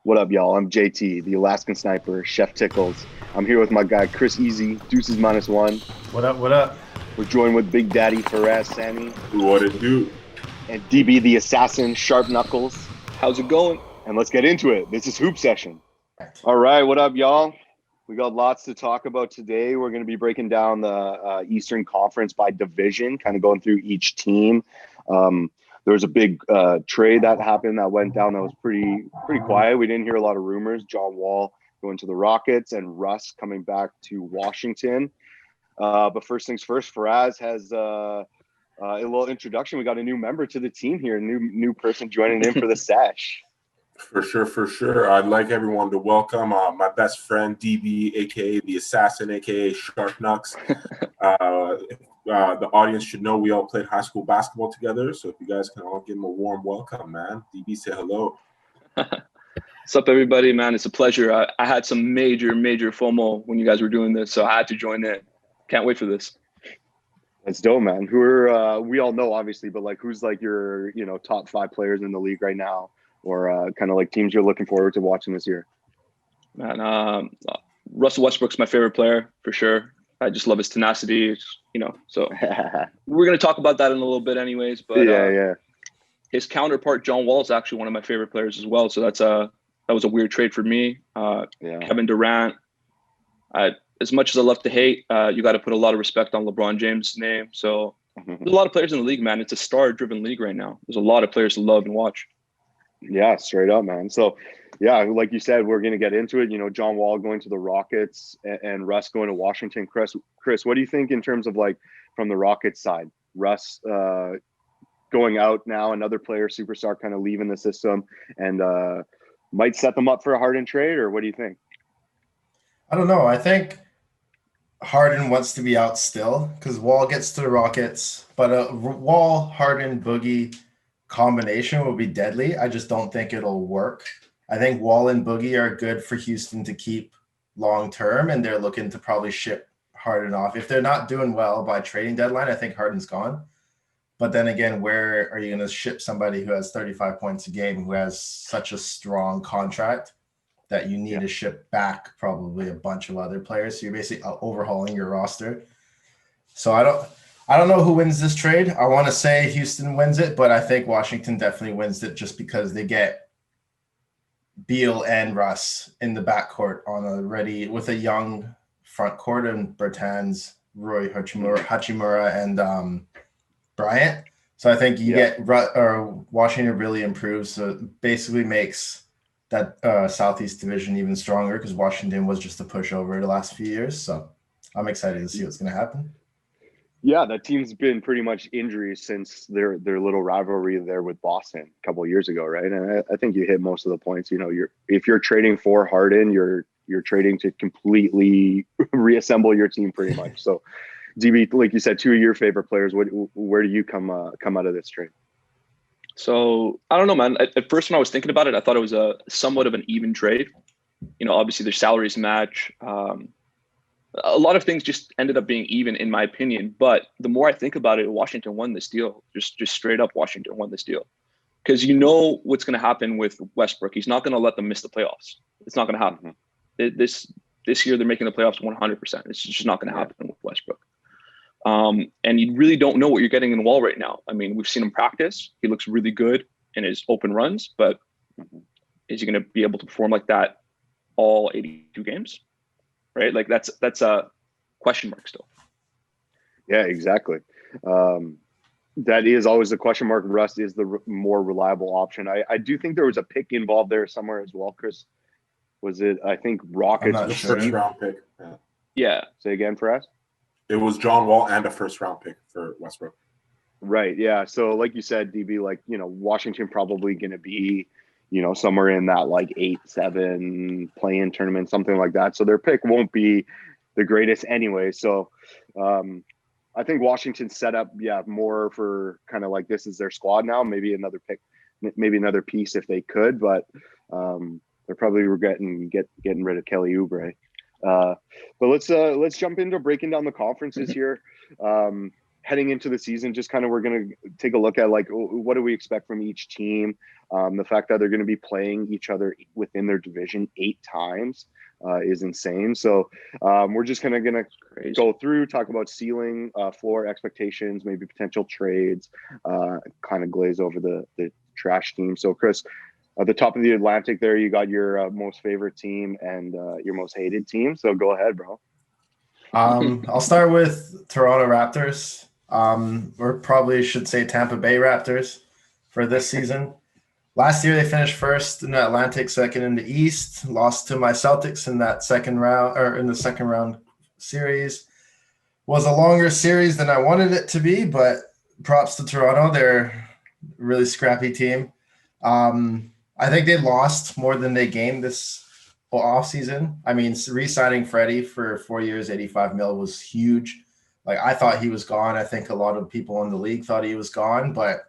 What up, y'all? I'm JT, the Alaskan Sniper, Chef Tickles. I'm here with my guy Chris Easy, Deuces minus one. What up? What up? We're joined with Big Daddy Faraz Sammy What it do? and DB the Assassin, Sharp Knuckles. How's it going? And let's get into it. This is Hoop Session. All right, what up, y'all? We got lots to talk about today. We're going to be breaking down the Eastern Conference by division, kind of going through each team. There was a big trade that happened that went down that was pretty quiet. We didn't hear a lot of rumors. John Wall going to the Rockets and Russ coming back to Washington. But first things first, Faraz has a little introduction. We got a new member to the team here, a new person joining in for the sesh. For sure. I'd like everyone to welcome my best friend, DB, a.k.a. the Assassin, a.k.a. Sharp Knucks. The audience should know we all played high school basketball together, so if you guys can all give him a warm welcome, man. DB, say hello. What's up, everybody, man? It's a pleasure. I had some major FOMO when you guys were doing this, so I had to join in. Can't wait for this. That's dope, man. Who are we all know, obviously, but like who's like your top 5 players in the league right now, or kind of like teams you're looking forward to watching this year? Man, Russell Westbrook's my favorite player for sure. I just love his tenacity, So we're gonna talk about that in a little bit, anyways. But yeah. His counterpart, John Wall, is actually one of my favorite players as well. So that was a weird trade for me. Kevin Durant. As much as I love to hate, you got to put a lot of respect on LeBron James' name. So there's a lot of players in the league, man. It's a star-driven league right now. There's a lot of players to love and watch. Yeah, straight up, man. So, yeah, like you said, we're going to get into it. John Wall going to the Rockets and Russ going to Washington. Chris, what do you think in terms of like from the Rockets side? Russ going out now, another player, superstar, kind of leaving the system, and might set them up for a Harden trade, or what do you think? I don't know. I think Harden wants to be out still because Wall gets to the Rockets, but a Wall, Harden, Boogie combination will be deadly. I just don't think it'll work. I think Wall and Boogie are good for Houston to keep long term, and they're looking to probably ship Harden off. If they're not doing well by trading deadline, I think Harden's gone. But then again, where are you going to ship somebody who has 35 points a game, who has such a strong contract that you need to ship back probably a bunch of other players? So you're basically overhauling your roster. So I don't know who wins this trade. I want to say Houston wins it, but I think Washington definitely wins it just because they get Beal and Russ in the backcourt with a young front court and Bertans, Roy Hachimura and Bryant. So I think you get Washington really improves. So it basically makes that Southeast division even stronger because Washington was just a pushover the last few years. So I'm excited to see what's going to happen. Yeah, that team's been pretty much injuries since their little rivalry there with Boston a couple of years ago, right? And I think you hit most of the points. If you're trading for Harden, you're trading to completely reassemble your team pretty much. So, DB, like you said, 2 of your favorite players. Where do you come out of this trade? So I don't know, man. At first, when I was thinking about it, I thought it was a somewhat of an even trade. Obviously their salaries match. A lot of things just ended up being even, in my opinion. But the more I think about it, Washington won this deal. Just straight up, Washington won this deal. Because you know what's going to happen with Westbrook. He's not going to let them miss the playoffs. It's not going to happen. This year, they're making the playoffs 100%. It's just not going to happen with Westbrook. And you really don't know what you're getting in Wall right now. I mean, we've seen him practice. He looks really good in his open runs. But is he going to be able to perform like that all 82 games? Right? Like that's a question mark still. Yeah, exactly. That is always the question mark. Russ is the more reliable option. I do think there was a pick involved there somewhere as well, Chris. Was it, I think, Rockets? The first round pick. Yeah. Say again for us? It was John Wall and a first round pick for Westbrook. Right. Yeah. So like you said, DB, Washington probably going to be, somewhere in that like 8-7 play-in tournament, something like that. So their pick won't be the greatest anyway. So I think Washington's set up, more for kind of like this is their squad now. Maybe another pick, maybe another piece if they could, but they're probably regretting getting rid of Kelly Oubre. But let's jump into breaking down the conferences here. heading into the season, just kind of we're going to take a look at like what do we expect from each team. The fact that they're going to be playing each other within their division 8 times is insane. So we're just kind of going to go through, talk about ceiling, floor expectations, maybe potential trades, kind of glaze over the trash team. So Chris, at the top of the Atlantic there, you got your most favorite team and your most hated team. So go ahead, bro. I'll start with Toronto Raptors. Or probably should say Tampa Bay Raptors for this season. Last year they finished first in the Atlantic, second in the East. Lost to my Celtics in that second round, or in the second round series. Was a longer series than I wanted it to be, but props to Toronto. They're a really scrappy team. I think they lost more than they gained this offseason. I mean, re-signing Freddie for 4 years, $85 million was huge. Like, I thought he was gone. I think a lot of people in the league thought he was gone, but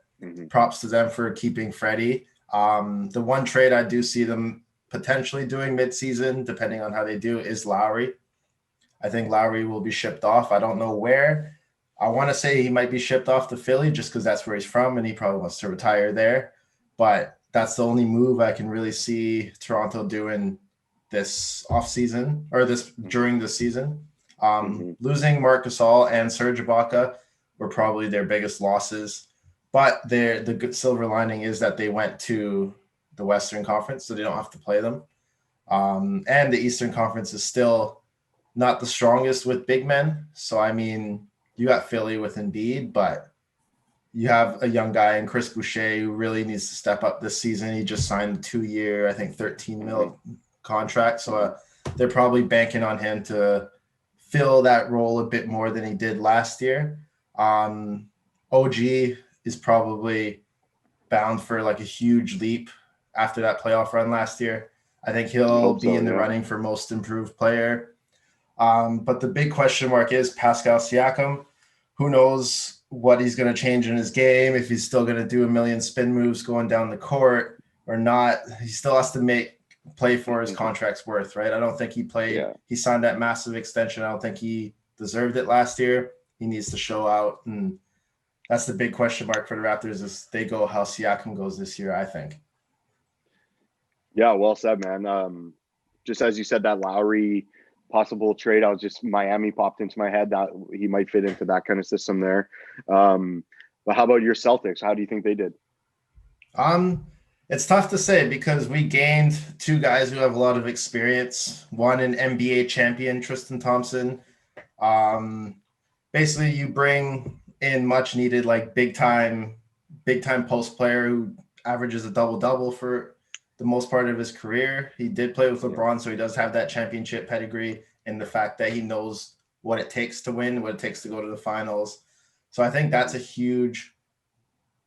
props to them for keeping Freddie. The one trade I do see them potentially doing midseason, depending on how they do, is Lowry. I think Lowry will be shipped off. I don't know where. I want to say he might be shipped off to Philly just because that's where he's from and he probably wants to retire there. But that's the only move I can really see Toronto doing this offseason or this during the season. Losing Marc Gasol and Serge Ibaka were probably their biggest losses. But the good silver lining is that they went to the Western Conference, so they don't have to play them. And the Eastern Conference is still not the strongest with big men. So, I mean, you got Philly with Embiid, but you have a young guy in Chris Boucher who really needs to step up this season. He just signed a 2-year, I think, $13 million contract. So they're probably banking on him to fill that role a bit more than he did last year. OG is probably bound for like a huge leap after that playoff run last year. I think he'll be in the running for most improved player. But the big question mark is Pascal Siakam. Who knows what he's going to change in his game, if he's still going to do a million spin moves going down the court or not. He still has to play for his contract's worth, right? I don't think he played. Yeah. He signed that massive extension. I don't think he deserved it last year. He needs to show out, and that's the big question mark for the Raptors is they go how Siakam goes this year, I think. Yeah, well said, man. Just as you said, that Lowry possible trade, Miami popped into my head that he might fit into that kind of system there. But how about your Celtics? How do you think they did? It's tough to say because we gained 2 guys who have a lot of experience. One, an NBA champion, Tristan Thompson. Basically, you bring in much needed, like big time post player who averages a double-double for the most part of his career. He did play with LeBron, so he does have that championship pedigree and the fact that he knows what it takes to win, what it takes to go to the finals. So I think that's a huge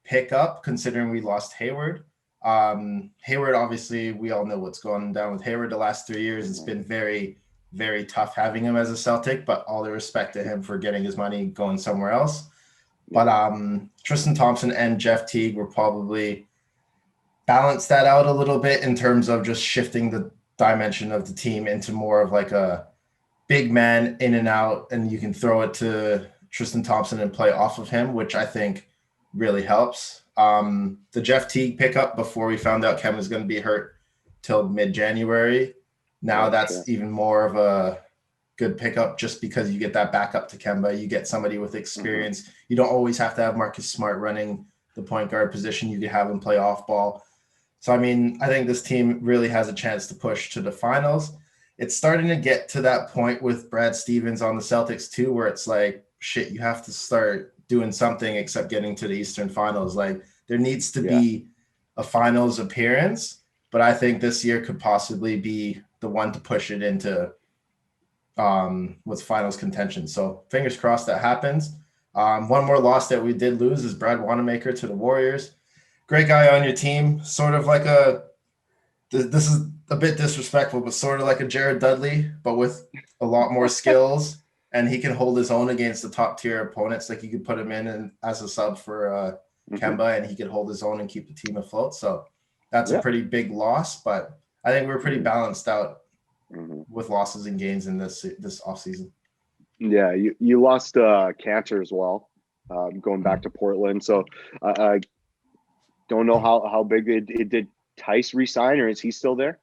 pickup considering we lost Hayward. Hayward, obviously, we all know what's going down with Hayward the last 3 years. It's been very, very tough having him as a Celtic, but all the respect to him for getting his money going somewhere else. But Tristan Thompson and Jeff Teague were probably balance that out a little bit in terms of just shifting the dimension of the team into more of like a big man in and out, and you can throw it to Tristan Thompson and play off of him, which I think really helps. The Jeff Teague pickup before we found out Kevin was going to be hurt till mid-January. Now that's even more of a good pickup just because you get that backup to Kemba. You get somebody with experience. You don't always have to have Marcus Smart running the point guard position. You can have him play off ball. So, I mean, I think this team really has a chance to push to the finals. It's starting to get to that point with Brad Stevens on the Celtics too, where it's like, shit, you have to start doing something except getting to the Eastern Finals. Like, there needs to be a finals appearance, but I think this year could possibly be the one to push it into with finals contention. So fingers crossed that happens. One more loss that we did lose is Brad Wanamaker to the Warriors. Great guy on your team, sort of like this is a bit disrespectful, but sort of like a Jared Dudley, but with a lot more skills, and he can hold his own against the top tier opponents. Like, you could put him in as a sub for Kemba, and he could hold his own and keep the team afloat. So that's a pretty big loss, but I think we're pretty balanced out with losses and gains in this offseason. Yeah, you lost Cantor as well. going back to Portland. So I don't know how big it did Tice resign, or is he still there?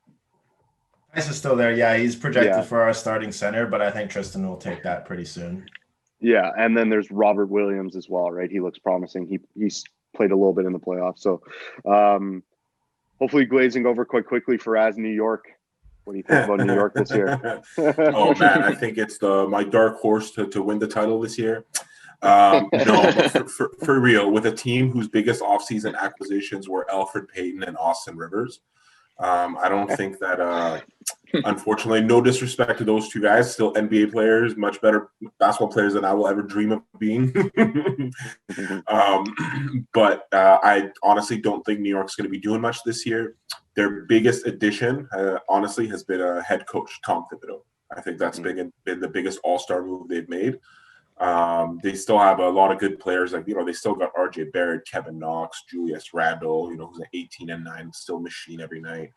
Tice is still there. Yeah, he's projected Yeah. for our starting center, but I think Tristan will take that pretty soon. Yeah, and then there's Robert Williams as well, right? He looks promising. He's played a little bit in the playoffs. So hopefully glazing over quite quickly for New York. What do you think about New York this year? Oh man, I think it's my dark horse to win the title this year. No, but for real, with a team whose biggest offseason acquisitions were Alfred Payton and Austin Rivers, I don't think that. Unfortunately, no disrespect to those two guys, still NBA players, much better basketball players than I will ever dream of being. But I honestly don't think New York's going to be doing much this year. Their biggest addition, honestly, has been a head coach, Tom Thibodeau. I think that's been the biggest all-star move they've made. They still have a lot of good players, like they still got RJ Barrett, Kevin Knox, Julius Randle, who's an 18-9 still machine every night.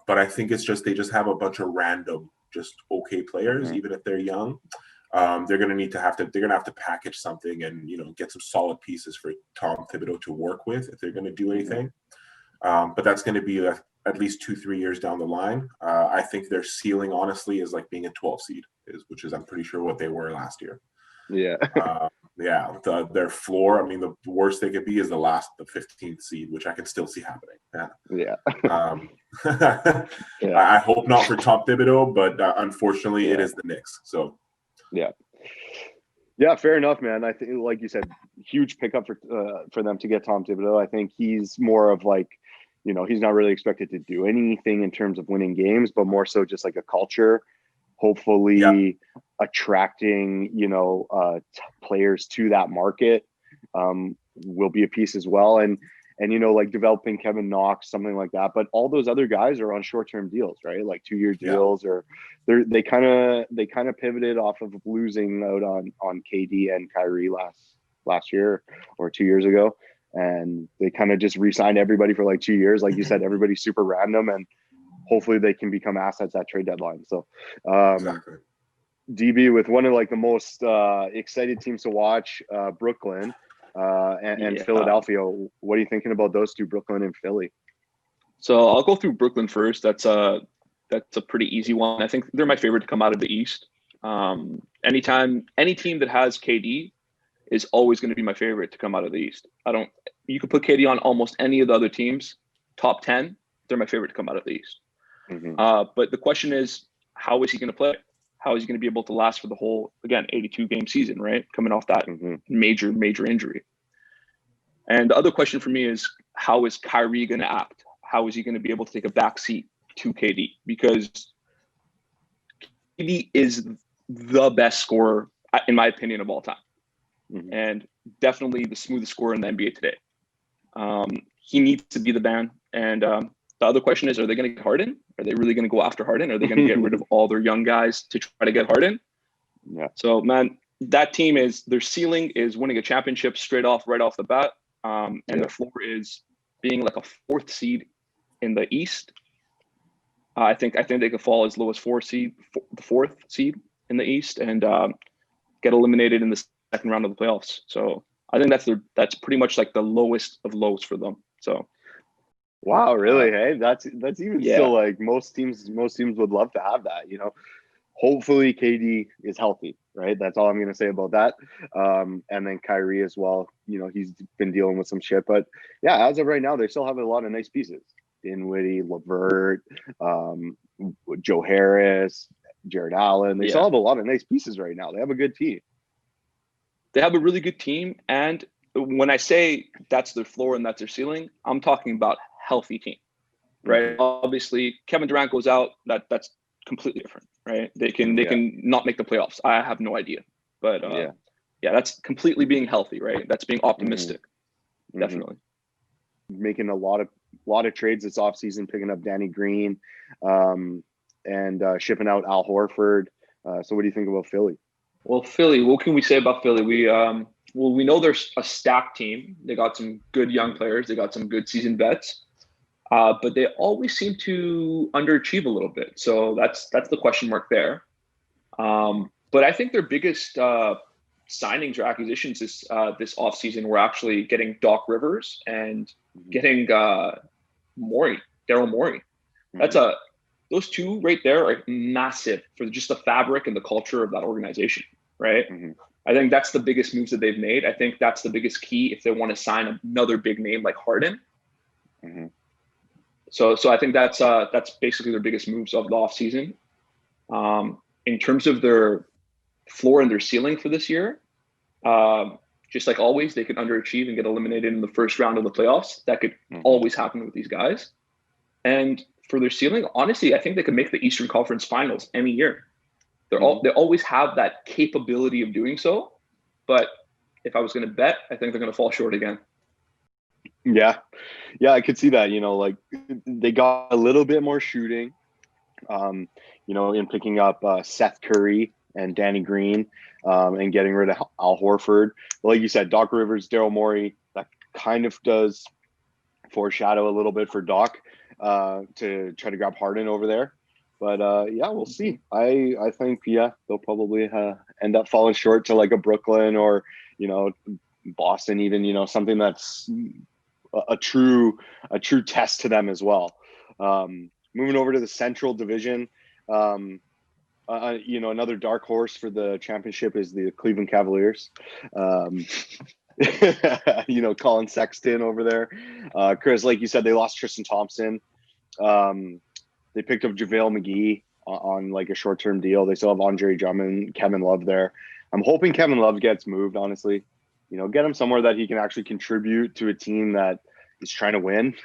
But I think it's just they just have a bunch of random, just okay players, even if they're young. They're gonna have to package something and get some solid pieces for Tom Thibodeau to work with if they're gonna do anything. But that's gonna be at least 2-3 years down the line. I think their ceiling, honestly, is like being a 12 seed, which is I'm pretty sure what they were last year. Yeah. Their floor, I mean, the worst they could be is the 15th seed, which I can still see happening. Yeah. I hope not for Tom Thibodeau, but unfortunately, it is the Knicks. So yeah, fair enough, man. I think, like you said, huge pickup for them to get Tom Thibodeau. I think he's more of like, he's not really expected to do anything in terms of winning games, but more so just like a culture. Hopefully, attracting players to that market will be a piece as well, and like developing Kevin Knox, something like that. But all those other guys are on short-term deals, right? Like 2-year deals, or they kind of pivoted off of losing out on KD and Kyrie last year or 2 years ago, and they kind of just re-signed everybody for like 2 years. Like you said, everybody's super random, and hopefully they can become assets at trade deadline. So exactly. DB, with one of like the most excited teams to watch, Brooklyn and Philadelphia. What are you thinking about those two, Brooklyn and Philly? So I'll go through Brooklyn first. That's a pretty easy one. I think they're my favorite to come out of the East. Anytime any team that has KD is always going to be my favorite to come out of the East. You could put KD on almost any of the other teams, top 10. They're my favorite to come out of the East. But the question is, how is he going to play? How is he going to be able to last for the whole, again, 82-game season, right? Coming off that major injury. And the other question for me is, how is Kyrie going to act? How is he going to be able to take a back seat to KD? Because KD is the best scorer, in my opinion, of all time. And definitely the smoothest scorer in the NBA today. He needs to be the man. And the other question is, are they going to get Harden? Are they really going to go after Harden? Are they going to get rid of all their young guys to try to get Harden? Yeah. So, man, that team their ceiling is winning a championship right off the bat. And their floor is being like a 4th seed in the East. I think they could fall as low as the 4th seed in the East, and get eliminated in the second round of the playoffs. So I think that's pretty much like the lowest of lows for them. So. Wow, really? Hey, that's even still like most teams would love to have that. Hopefully KD is healthy, right? That's all I'm going to say about that. And then Kyrie as well. He's been dealing with some shit, but yeah, as of right now, they still have a lot of nice pieces. Dinwiddie, LeVert, Joe Harris, Jared Allen. They still have a lot of nice pieces right now. They have a good team. They have a really good team, and when I say that's their floor and that's their ceiling, I'm talking about healthy team, right? Obviously, Kevin Durant goes out, that's completely different, right? They can not make the playoffs. I have no idea, but that's completely being healthy, right? That's being optimistic, definitely. Making a lot of trades this offseason, picking up Danny Green, and shipping out Al Horford. So what do you think about Philly? Well, Philly, what can we say about Philly? We know they're a stacked team. They got some good young players. They got some good seasoned vets. But they always seem to underachieve a little bit. So that's the question mark there. But I think their biggest signings or acquisitions this offseason were actually getting Doc Rivers and getting Morey, Daryl Morey. That's those two right there are massive for just the fabric and the culture of that organization, right? I think that's the biggest moves that they've made. I think that's the biggest key if they want to sign another big name like Harden. So I think that's basically their biggest moves of the offseason. In terms of their floor and their ceiling for this year, just like always, they could underachieve and get eliminated in the first round of the playoffs. That could always happen with these guys. And for their ceiling, honestly, I think they could make the Eastern Conference Finals any year. They always have that capability of doing so. But if I was going to bet, I think they're going to fall short again. Yeah, I could see that. Like they got a little bit more shooting, in picking up Seth Curry and Danny Green, and getting rid of Al Horford. But like you said, Doc Rivers, Daryl Morey, that kind of does foreshadow a little bit for Doc to try to grab Harden over there. But we'll see. I think they'll probably end up falling short to like a Brooklyn or Boston, even something that's a true test to them as well. Moving over to the Central Division, another dark horse for the championship is the Cleveland Cavaliers. Colin Sexton over there. Chris, like you said, they lost Tristan Thompson. They picked up JaVale McGee on like a short-term deal. They still have Andre Drummond, Kevin Love there. I'm hoping Kevin Love gets moved, honestly. Get him somewhere that he can actually contribute to a team that is trying to win.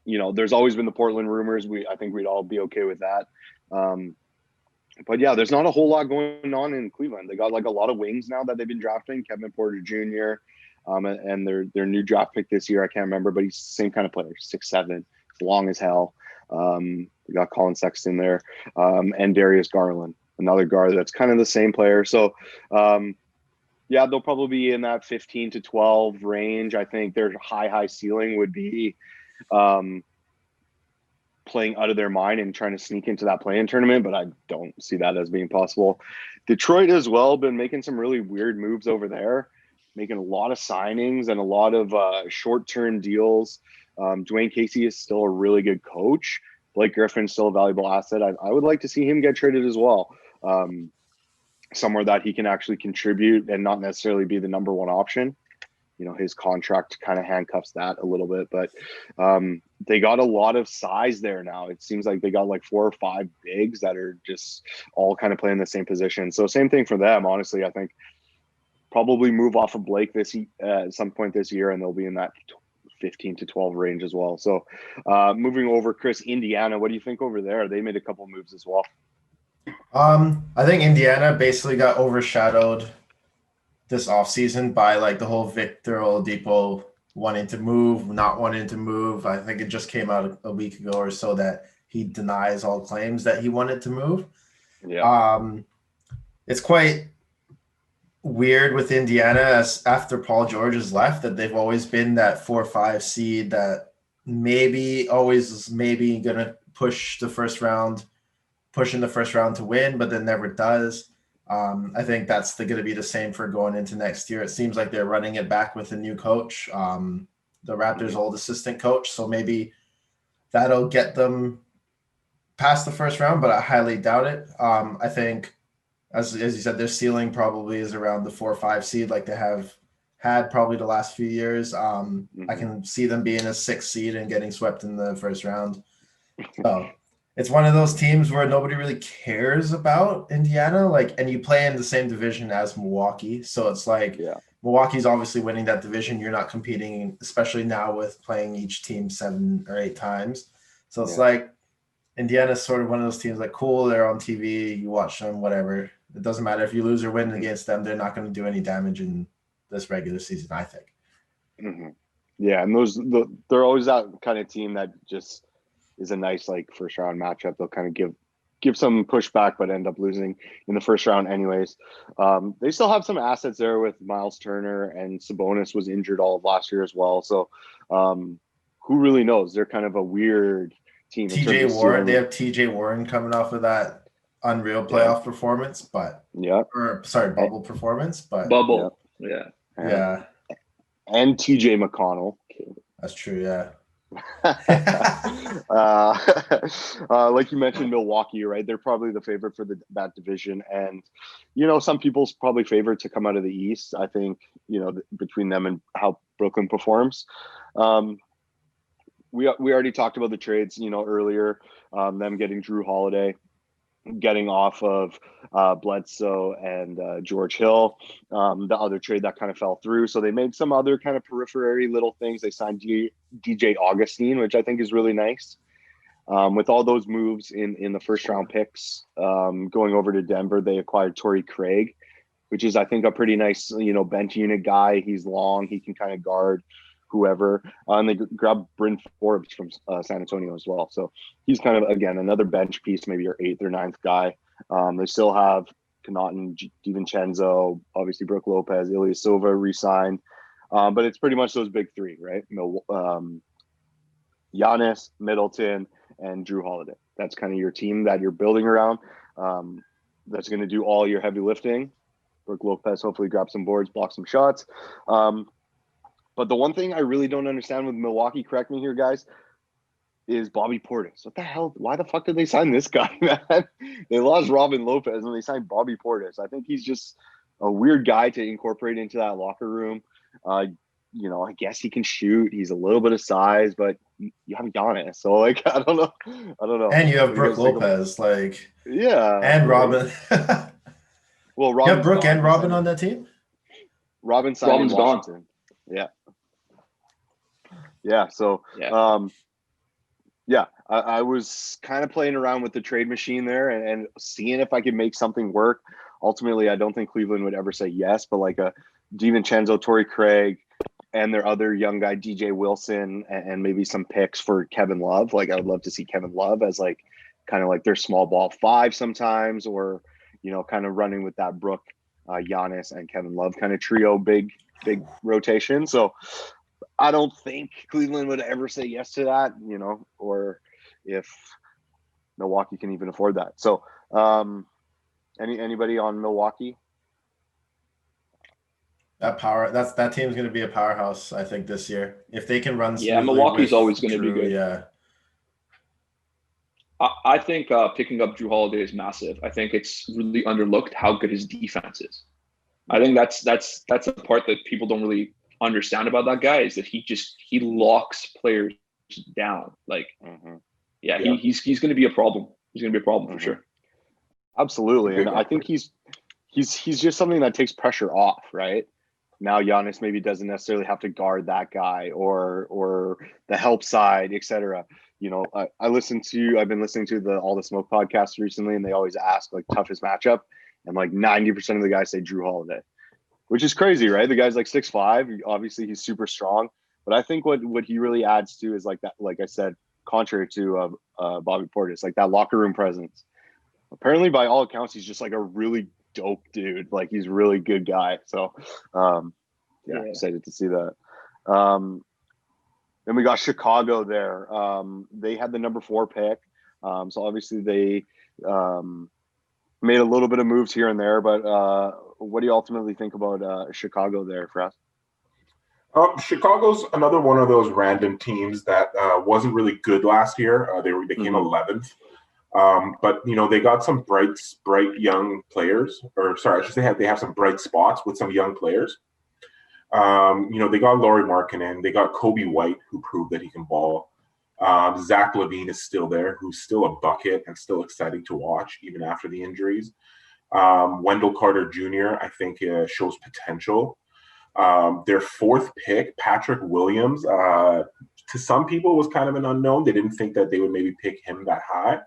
There's always been the Portland rumors. I think we'd all be okay with that. But there's not a whole lot going on in Cleveland. They got like a lot of wings now that they've been drafting. Kevin Porter Jr. And their new draft pick this year, I can't remember, but he's the same kind of player, 6'7", long as hell. We got Colin Sexton there, and Darius Garland, another guard that's kind of the same player. So, they'll probably be in that 15 to 12 range. I think their high ceiling would be playing out of their mind and trying to sneak into that play-in tournament, but I don't see that as being possible. Detroit as well, been making some really weird moves over there, making a lot of signings and a lot of short-term deals. Dwayne Casey is still a really good coach. Blake Griffin's still a valuable asset. I would like to see him get traded as well. Somewhere that he can actually contribute and not necessarily be the number one option. His contract kind of handcuffs that a little bit, but they got a lot of size there now. It seems like they got like 4 or 5 bigs that are just all kind of playing the same position. So same thing for them, honestly. I think probably move off of Blake at some point this year, and they'll be in that 15 to 12 range as well. So moving over, Chris, Indiana, what do you think over there? They made a couple moves as well. I think Indiana basically got overshadowed this offseason by like the whole Victor Oladipo wanting to move, not wanting to move. I think it just came out a week ago or so that he denies all claims that he wanted to move. It's quite weird with Indiana as after Paul George has left that they've always been that 4 or 5 seed that maybe gonna push in the first round to win, but then never does. I think that's going to be the same for going into next year. It seems like they're running it back with a new coach, the Raptors' old assistant coach. So maybe that'll get them past the first round, but I highly doubt it. I think, as you said, their ceiling probably is around the 4 or 5 seed like they have had probably the last few years. I can see them being a 6th seed and getting swept in the first round. So it's one of those teams where nobody really cares about Indiana, and you play in the same division as Milwaukee. So it's like Milwaukee's obviously winning that division. You're not competing, especially now with playing each team 7 or 8 times. So it's like Indiana's sort of one of those teams like, cool, they're on TV, you watch them, whatever. It doesn't matter if you lose or win against them. They're not going to do any damage in this regular season, I think. Yeah, and they're always that kind of team that just is a nice first round matchup. They'll kind of give some pushback, but end up losing in the first round anyways. They still have some assets there with Miles Turner, and Sabonis was injured all of last year as well. So who really knows? They're kind of a weird team. TJ Warren, they have TJ Warren coming off of that unreal playoff performance, but bubble performance, but Bubble. Yeah. And TJ McConnell. That's true, yeah. Like you mentioned, Milwaukee, right? They're probably the favorite for that division, and some people's probably favorite to come out of the East. I think between them and how Brooklyn performs. We already talked about the trades, earlier. Them getting Drew Holiday, getting off of Bledsoe and George Hill. The other trade that kind of fell through. So they made some other kind of periphery little things. They signed DJ Augustine, which I think is really nice. With all those moves in the first round picks, going over to Denver, they acquired Torrey Craig, which is, I think, a pretty nice, bench unit guy. He's long. He can kind of guard whoever. And they grabbed Bryn Forbes from San Antonio as well. So he's kind of, again, another bench piece, maybe your 8th or 9th guy. They still have Connaughton, DiVincenzo, obviously Brooke Lopez, Ilya Silva re-signed. But it's pretty much those big three, right? Giannis, Middleton, and Drew Holiday. That's kind of your team that you're building around. That's going to do all your heavy lifting. Brooke Lopez hopefully grab some boards, block some shots. But the one thing I really don't understand with Milwaukee, correct me here, guys, is Bobby Portis. What the hell? Why the fuck did they sign this guy, man? They lost Robin Lopez and they signed Bobby Portis. I think he's just a weird guy to incorporate into that locker room. I guess he can shoot. He's a little bit of size, but you have Giannis. So, I don't know. And you have Brooke Lopez, and Robin. Well, you have Brooke and Robin on that team? Robin's gone. Yeah. So, I was kind of playing around with the trade machine there and seeing if I could make something work. Ultimately, I don't think Cleveland would ever say yes, but like a DiVincenzo, Torrey Craig, and their other young guy, DJ Wilson, and maybe some picks for Kevin Love. Like, I would love to see Kevin Love as kind of like their small ball 5 sometimes, or, kind of running with that Brooke, Giannis, and Kevin Love kind of trio, big rotation. So I don't think Cleveland would ever say yes to that, or if Milwaukee can even afford that. So anybody on Milwaukee? That team's going to be a powerhouse, I think, this year. If they can run smoothly. Yeah, Milwaukee's always going to be good. Yeah. I think picking up Drew Holiday is massive. I think it's really underlooked how good his defense is. I think that's a part that people don't really understand about that guy, is that he locks players down. He's going to be a problem. He's going to be a problem for sure. Absolutely. And I think he's just something that takes pressure off, right? Now Giannis maybe doesn't necessarily have to guard that guy or the help side, etc. I've been listening to all the Smoke podcasts recently, and they always ask toughest matchup, and 90% of the guys say Drew Holiday, which is crazy, right? The guy's 6'5". Obviously he's super strong, but I think what he really adds to is that, like I said, contrary to Bobby Portis, that locker room presence. Apparently, by all accounts, he's just a really dope dude. He's a really good guy. So, excited to see that. Then we got Chicago there. They had the number 4 pick. So obviously they made a little bit of moves here and there. But what do you ultimately think about Chicago there, Faraz? Chicago's another one of those random teams that wasn't really good last year. They came 11th. But they got some bright young players, they have some bright spots with some young players. They got Lauri Markkanen, they got Kobe White, who proved that he can ball. Zach LaVine is still there, who's still a bucket and still exciting to watch even after the injuries. Wendell Carter Jr. I think shows potential. Their 4th pick, Patrick Williams, to some people was kind of an unknown. They didn't think that they would maybe pick him that high.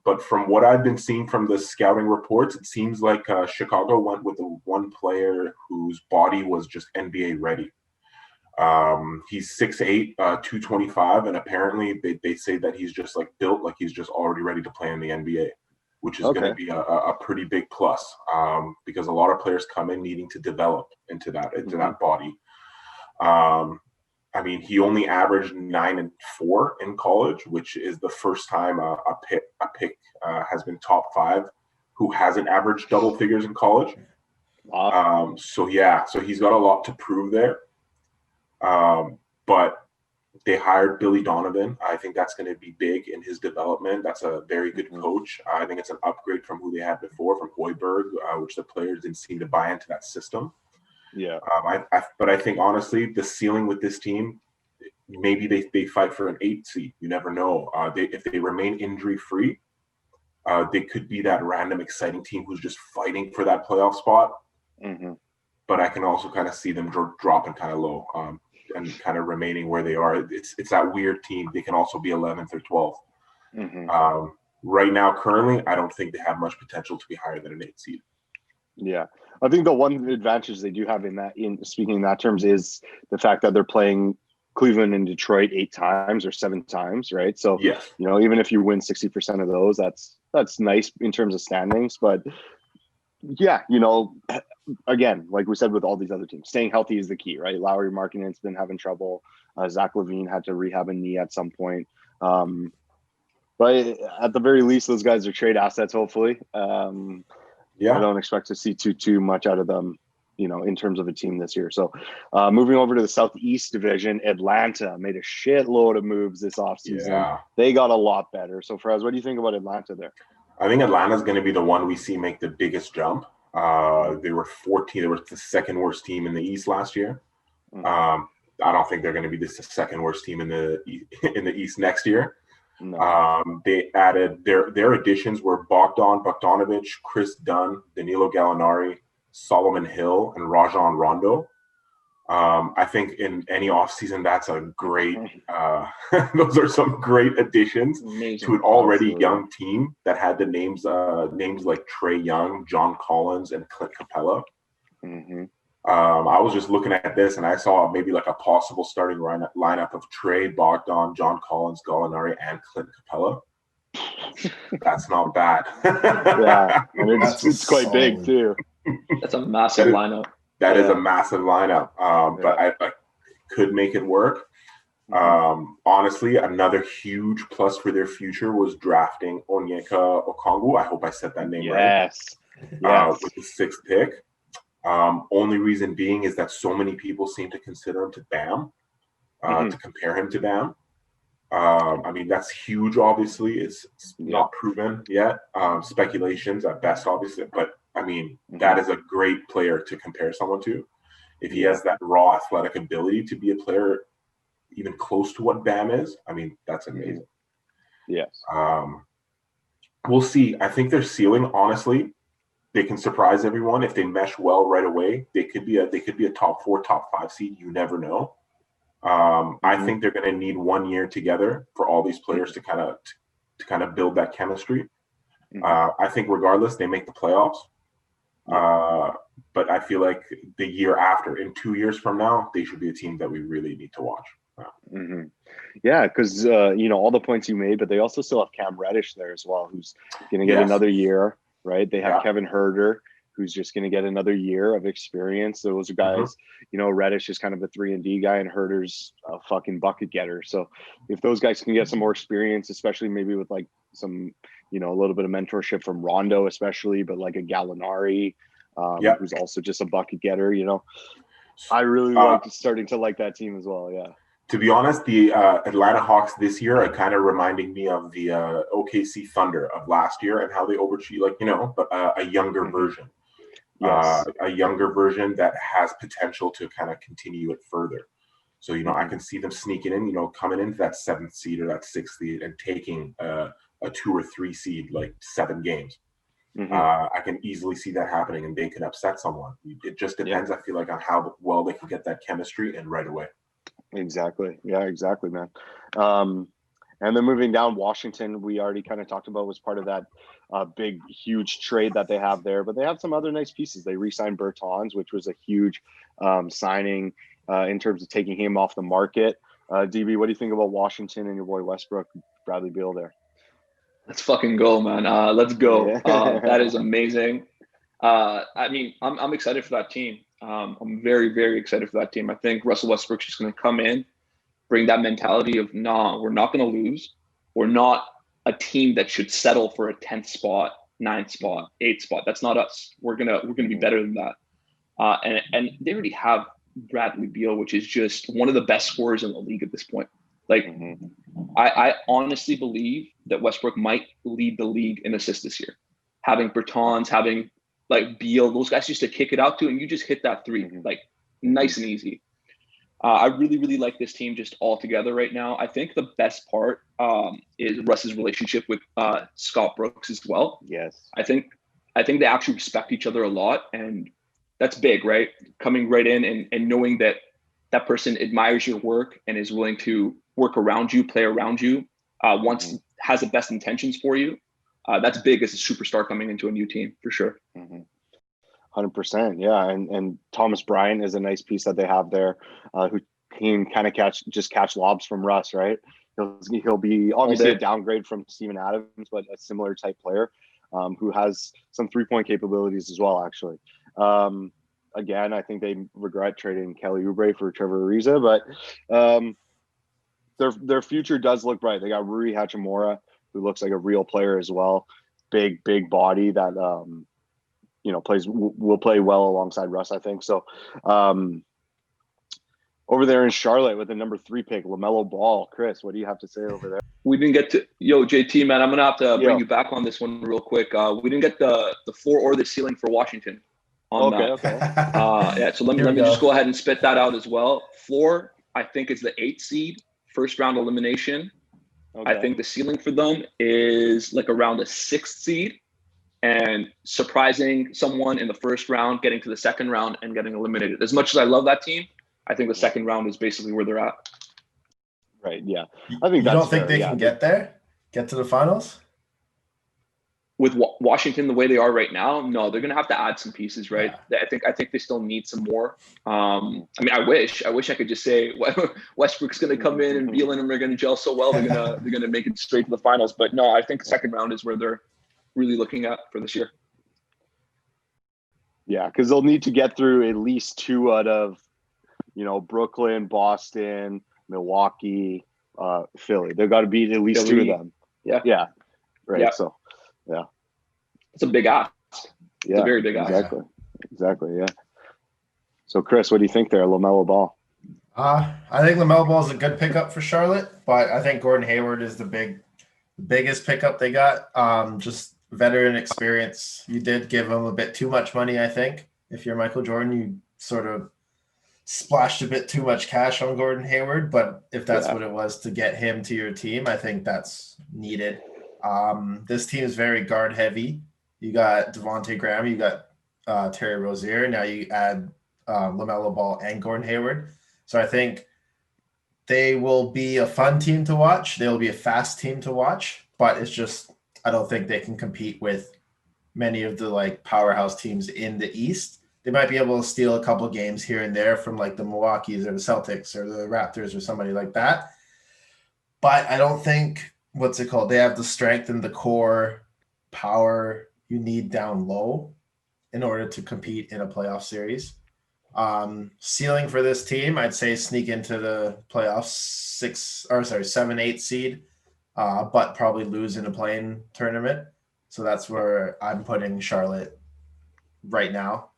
But from what I've been seeing from the scouting reports, it seems like Chicago went with the one player whose body was just NBA ready. He's 6'8", 225, and apparently they say that he's just built like he's just already ready to play in the NBA, which is going to be a pretty big plus, because a lot of players come in needing to develop into that body. I mean, he only averaged 9 and 4 in college, which is the first time a pick has been top 5 who hasn't averaged double figures in college. Wow. So he's got a lot to prove there. But they hired Billy Donovan. I think that's going to be big in his development. That's a very good coach. I think it's an upgrade from who they had before, from Hoiberg, which the players didn't seem to buy into that system. Yeah. But I think, honestly, the ceiling with this team, maybe they fight for an 8 seed. You never know. If they remain injury-free, they could be that random, exciting team who's just fighting for that playoff spot. Mm-hmm. But I can also kind of see them dropping kind of low and kind of remaining where they are. It's that weird team. They can also be 11th or 12th. Mm-hmm. Right now, currently, I don't think they have much potential to be higher than an 8 seed. Yeah, I think the one advantage they do have in speaking in that terms is the fact that they're playing Cleveland and Detroit 8 times or 7 times, right? So yes, even if you win 60% of those, that's nice in terms of standings. But yeah, again, like we said with all these other teams, staying healthy is the key, right? Lauri Markkanen's been having trouble. Zach LaVine had to rehab a knee at some point. But at the very least, those guys are trade assets, hopefully. I don't expect to see too much out of them, in terms of a team this year. So moving over to the Southeast Division, Atlanta made a shitload of moves this offseason. Yeah. They got a lot better. So Faraz, what do you think about Atlanta there? I think Atlanta's going to be the one we see make the biggest jump. They were 14. They were the second worst team in the East last year. I don't think they're going to be the second worst team in the East next year. No. They added their additions were Bogdanovich, Chris Dunn, Danilo Gallinari, Solomon Hill, and Rajon Rondo. I think in any offseason, that's a great those are some great additions to an already young team that had the names like Trae Young, John Collins, and Clint Capella. Mm-hmm. I was just looking at this and I saw maybe like a possible starting lineup of Trae, Bogdan, John Collins, Gallinari, and Clint Capella. That's not bad. Yeah, and it's quite solid. big too. That's a massive lineup. That is a massive lineup, but I could make it work. Honestly, another huge plus for their future was drafting Onyeka Okongwu. I hope I said that name right. Yes. With the 6th pick. Only reason being is that so many people seem to consider him to Bam, to compare him to Bam. I mean, that's huge, obviously. It's not proven yet. Speculations at best, obviously. But, I mean, that is a great player to compare someone to. If he has that raw athletic ability to be a player even close to what Bam is, I mean, that's amazing. Yes. We'll see. I think their ceiling, honestly, they can surprise everyone if they mesh well right away. They could be a top 4, top 5 seed. You never know. I think they're going to need 1 year together for all these players to kind of build that chemistry. I think regardless, they make the playoffs. But I feel like the year after, in 2 years from now, they should be a team that we really need to watch. Yeah, because all the points you made, but they also still have Cam Reddish there as well, who's going to get another year, right? They have Kevin Huerter, who's just going to get another year of experience. Those are guys, Reddish is kind of a 3-and-D guy, and Huerter's a fucking bucket getter. So if those guys can get some more experience, especially maybe with like some, a little bit of mentorship from Rondo, especially, but like a Gallinari, who's also just a bucket getter, I really starting to like that team as well. Yeah. To be honest, the Atlanta Hawks this year are kind of reminding me of the OKC Thunder of last year and how they overachieved, but a younger version. Yes. A younger version that has potential to kind of continue it further. So, I can see them sneaking in, coming into that 7th seed or that 6th seed and taking a 2 or 3 seed, like 7 games. I can easily see that happening and they could upset someone. It just depends, I feel like, on how well they can get that chemistry and right away. Exactly. Yeah, exactly, man. And then moving down, Washington, we already kind of talked about, was part of that big, huge trade that they have there. But they have some other nice pieces. They re-signed Bertans, which was a huge signing in terms of taking him off the market. DB, what do you think about Washington and your boy Westbrook, Bradley Beal there? Let's fucking go, man. Let's go. That is amazing. I mean, I'm excited for that team. I'm very, very excited for that team. I think Russell Westbrook's just going to come in bring that mentality of, nah, we're not going to lose. We're not a team that should settle for a 10th spot, 9th spot, 8th spot. That's not us. We're gonna be better than that. And they already have Bradley Beal, which is just one of the best scorers in the league at this point. Like, I honestly believe that Westbrook might lead the league in assists this year. Having Bertans, having like Beal, those guys used to kick it out to, and you just hit that three, like nice and easy. I really, really like this team just all together right now. I think the best part is Russ's relationship with Scott Brooks as well. Yes. I think they actually respect each other a lot, and that's big, right? Coming right in and knowing that that person admires your work and is willing to work around you, play around you, has the best intentions for you. That's big as a superstar coming into a new team, for sure. 100%. Yeah. And Thomas Bryant is a nice piece that they have there, who can kind of catch lobs from Russ, right? He'll be obviously a downgrade from Steven Adams, but a similar type player, who has some 3-point capabilities as well, actually. Again, I think they regret trading Kelly Oubre for Trevor Ariza, but their future does look bright. They got Rui Hachimura, who looks like a real player as well. Big body that will play well alongside Russ, I think. So over there in Charlotte with the number 3 pick, LaMelo Ball. Chris, what do you have to say over there? We didn't get to JT, man. I'm gonna have to bring you back on this one real quick. We didn't get the floor or the ceiling for Washington on that. Okay. Yeah. So let me just go ahead and spit that out as well. Floor, I think, is the 8th seed, first round elimination. Okay. I think the ceiling for them is like around the 6th seed, and surprising someone in the first round, getting to the second round and getting eliminated. As much as I love that team, I think the second round is basically where they're at. Right. Yeah. I think you don't think they can get to the finals with Washington the way they are right now. No, they're going to have to add some pieces, right? Yeah. I think they still need some more. I mean, I wish I could just say Westbrook's going to come in and Beal and him are going to gel so well they're going to make it straight to the finals. But no, I think the second round is where they're really looking at for this year. Yeah, because they'll need to get through at least 2 out of Brooklyn, Boston, Milwaukee, Philly. They've got to beat at least Philly. 2 of them. Yeah. Right. Yeah. So yeah, it's a big ask. Yeah, it's a very big ask. Exactly. Yeah. So Chris, what do you think there, LaMelo Ball? I think LaMelo Ball is a good pickup for Charlotte, but I think Gordon Hayward is the biggest pickup they got. Just veteran experience. You did give him a bit too much money, I think. If you're Michael Jordan, you sort of splashed a bit too much cash on Gordon Hayward, but if that's what it was to get him to your team, I think that's needed. This team is very guard heavy. You got Devontae Graham, you got Terry Rozier. Now you add LaMelo Ball and Gordon Hayward. So I think they will be a fun team to watch. They'll be a fast team to watch, but it's just I don't think they can compete with many of the powerhouse teams in the East. They might be able to steal a couple games here and there from the Milwaukee's or the Celtics or the Raptors or somebody like that. But I don't think they have the strength and the core power you need down low in order to compete in a playoff series. Ceiling for this team, I'd say sneak into the playoffs 7, 8 seed, but probably lose in a play-in tournament. So that's where I'm putting Charlotte right now,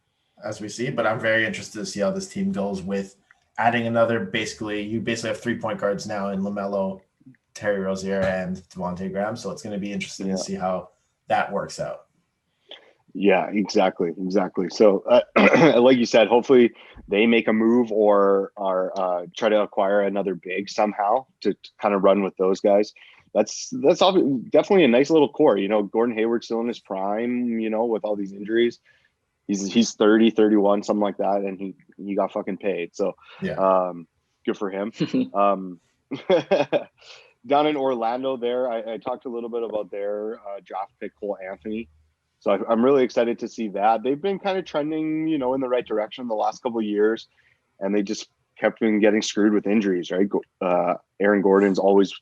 as we see. But I'm very interested to see how this team goes with adding another. You basically have 3 point guards now in LaMelo, Terry Rozier, and Devontae Graham. So it's going to be interesting to see how that works out. Yeah, exactly. So, like you said, hopefully they make a move or try to acquire another big somehow to kind of run with those guys. That's definitely a nice little core. Gordon Hayward's still in his prime. With all these injuries, he's 30, 31, something like that, and he got fucking paid. So, good for him. Down in Orlando, there, I talked a little bit about their draft pick, Cole Anthony. So I'm really excited to see that. They've been kind of trending, in the right direction the last couple of years, and they just kept getting screwed with injuries, right? Aaron Gordon's always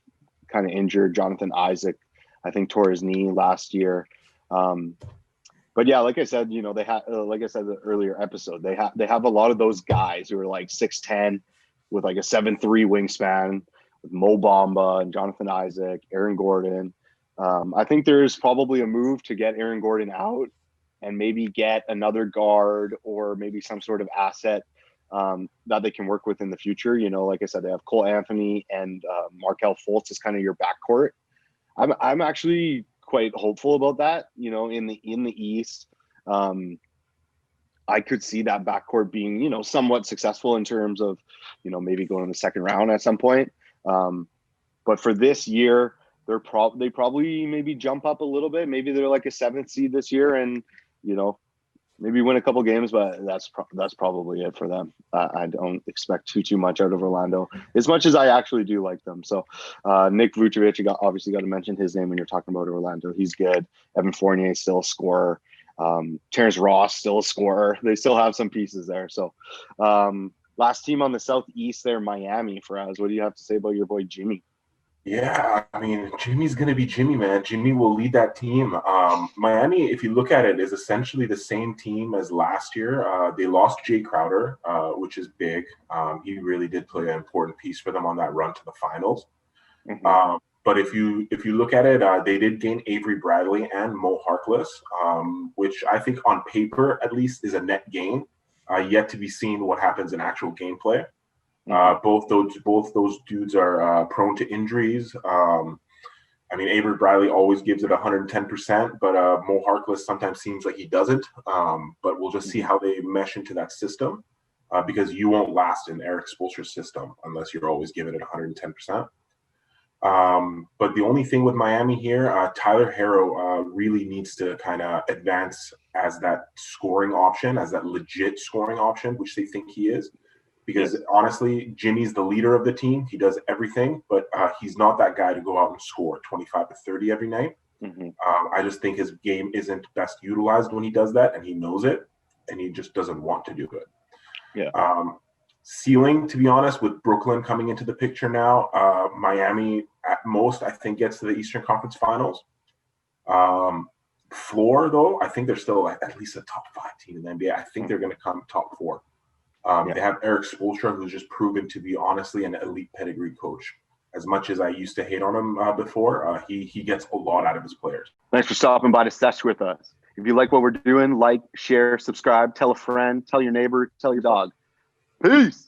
kind of injured. Jonathan Isaac, I think, tore his knee last year. But yeah, like I said, they have, like I said in the earlier episode, they have a lot of those guys who are 6'10", with like a 7'3" wingspan with Mo Bamba and Jonathan Isaac, Aaron Gordon. I think there's probably a move to get Aaron Gordon out and maybe get another guard or maybe some sort of asset that they can work with in the future. You know, like I said, they have Cole Anthony and Markelle Fultz as kind of your backcourt. I'm actually quite hopeful about that. You know, in the East, I could see that backcourt being, you know, somewhat successful in terms of, you know, maybe going to the second round at some point. But for this year, they probably maybe jump up a little bit. Maybe they're like a 7th seed this year, and you know, maybe win a couple games. But that's probably it for them. I don't expect too much out of Orlando, as much as I actually do like them. So Nick Vucevic, obviously got to mention his name when you're talking about Orlando. He's good. Evan Fournier still a scorer. Terrence Ross still a scorer. They still have some pieces there. So last team on the Southeast there, Miami. Faraz, what do you have to say about your boy Jimmy? Yeah, I mean, Jimmy's going to be Jimmy, man. Jimmy will lead that team. Miami, if you look at it, is essentially the same team as last year. They lost Jay Crowder, which is big. He really did play an important piece for them on that run to the finals. Mm-hmm. But if you look at it, they did gain Avery Bradley and Mo Harkless, which I think on paper at least is a net gain. Yet to be seen what happens in actual gameplay. Both those dudes are prone to injuries. I mean, Avery Bradley always gives it 110%, but Mo Harkless sometimes seems like he doesn't. But we'll just see how they mesh into that system, because you won't last in Eric Spoelstra's system unless you're always giving it 110%. But the only thing with Miami here, Tyler Herro really needs to kind of advance as that scoring option, as that legit scoring option, which they think he is. Because honestly, Jimmy's the leader of the team. He does everything, but he's not that guy to go out and score 25 to 30 every night. Mm-hmm. I just think his game isn't best utilized when he does that, and he knows it, and he just doesn't want to do it. Yeah. Ceiling, to be honest, with Brooklyn coming into the picture now, Miami at most, I think, gets to the Eastern Conference Finals. Floor, though, I think they're still at least a top 5 team in the NBA. I think they're going to come top 4. They have Eric Spoelstra, who's just proven to be, honestly, an elite pedigree coach. As much as I used to hate on him before, he gets a lot out of his players. Thanks for stopping by to Sesh with us. If you like what we're doing, like, share, subscribe, tell a friend, tell your neighbor, tell your dog. Peace.